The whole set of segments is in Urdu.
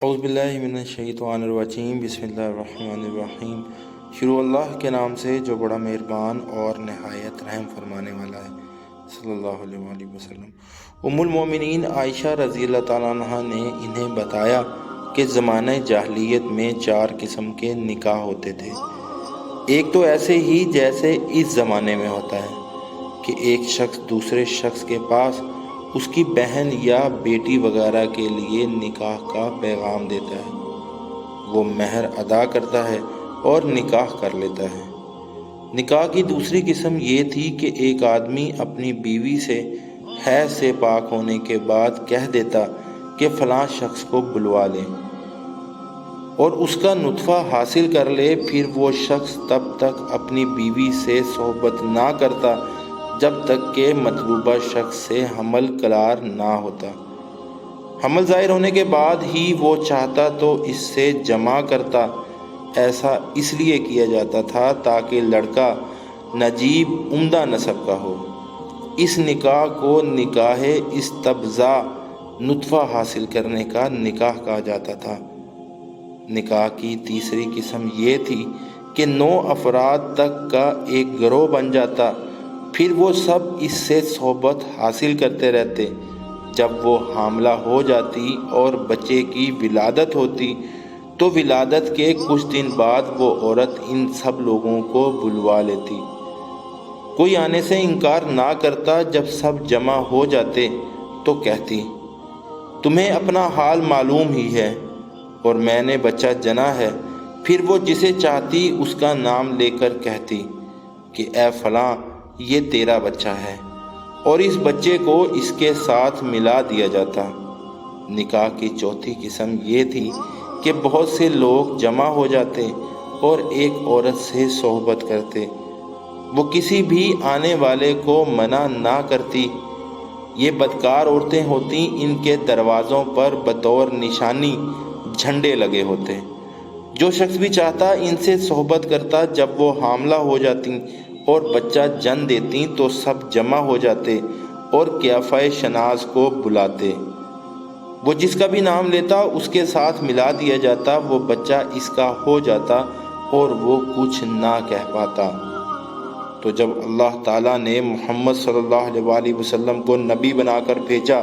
اعوذ باللہ من الشیطان الرجیم، بسم اللہ الرحمن الرحیم۔ شروع اللہ کے نام سے جو بڑا مہربان اور نہایت رحم فرمانے والا ہے۔ صلی اللہ علیہ وآلہ وسلم۔ ام المومنین عائشہ رضی اللہ تعالیٰ عنہ نے انہیں بتایا کہ زمانہ جاہلیت میں 4 قسم کے نکاح ہوتے تھے۔ ایک تو ایسے ہی جیسے اس زمانے میں ہوتا ہے کہ ایک شخص دوسرے شخص کے پاس اس کی بہن یا بیٹی وغیرہ کے لیے نکاح کا پیغام دیتا ہے، وہ مہر ادا کرتا ہے اور نکاح کر لیتا ہے۔ نکاح کی دوسری قسم یہ تھی کہ ایک آدمی اپنی بیوی سے حیض سے پاک ہونے کے بعد کہہ دیتا کہ فلاں شخص کو بلوا لے اور اس کا نطفہ حاصل کر لے، پھر وہ شخص تب تک اپنی بیوی سے صحبت نہ کرتا جب تک کہ مطلوبہ شخص سے حمل قرار نہ ہوتا۔ حمل ظاہر ہونے کے بعد ہی وہ چاہتا تو اس سے جمع کرتا۔ ایسا اس لیے کیا جاتا تھا تاکہ لڑکا نجیب عمدہ نسب کا ہو۔ اس نکاح کو نکاح استبضاء، نطفہ حاصل کرنے کا نکاح کہا جاتا تھا۔ نکاح کی تیسری قسم یہ تھی کہ 9 افراد تک کا ایک گروہ بن جاتا، پھر وہ سب اس سے صحبت حاصل کرتے رہتے۔ جب وہ حاملہ ہو جاتی اور بچے کی ولادت ہوتی تو ولادت کے کچھ دن بعد وہ عورت ان سب لوگوں کو بلوا لیتی۔ کوئی آنے سے انکار نہ کرتا۔ جب سب جمع ہو جاتے تو کہتی، تمہیں اپنا حال معلوم ہی ہے اور میں نے بچہ جنا ہے۔ پھر وہ جسے چاہتی اس کا نام لے کر کہتی کہ اے فلاں، یہ تیرا بچہ ہے، اور اس بچے کو اس کے ساتھ ملا دیا جاتا۔ نکاح کی چوتھی قسم یہ تھی کہ بہت سے لوگ جمع ہو جاتے اور ایک عورت سے صحبت کرتے، وہ کسی بھی آنے والے کو منع نہ کرتی۔ یہ بدکار عورتیں ہوتی، ان کے دروازوں پر بطور نشانی جھنڈے لگے ہوتے۔ جو شخص بھی چاہتا ان سے صحبت کرتا۔ جب وہ حاملہ ہو جاتی اور بچہ جن دیتی تو سب جمع ہو جاتے اور قیافہ شناس کو بلاتے۔ وہ جس کا بھی نام لیتا اس کے ساتھ ملا دیا جاتا، وہ بچہ اس کا ہو جاتا اور وہ کچھ نہ کہہ پاتا۔ تو جب اللہ تعالیٰ نے محمد صلی اللہ علیہ وآلہ وسلم کو نبی بنا کر بھیجا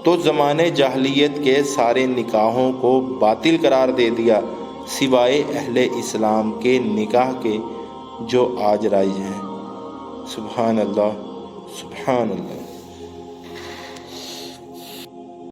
تو زمانے جاہلیت کے سارے نکاحوں کو باطل قرار دے دیا، سوائے اہل اسلام کے نکاح کے جو آج رائج ہیں۔ سبحان اللہ، سبحان اللہ۔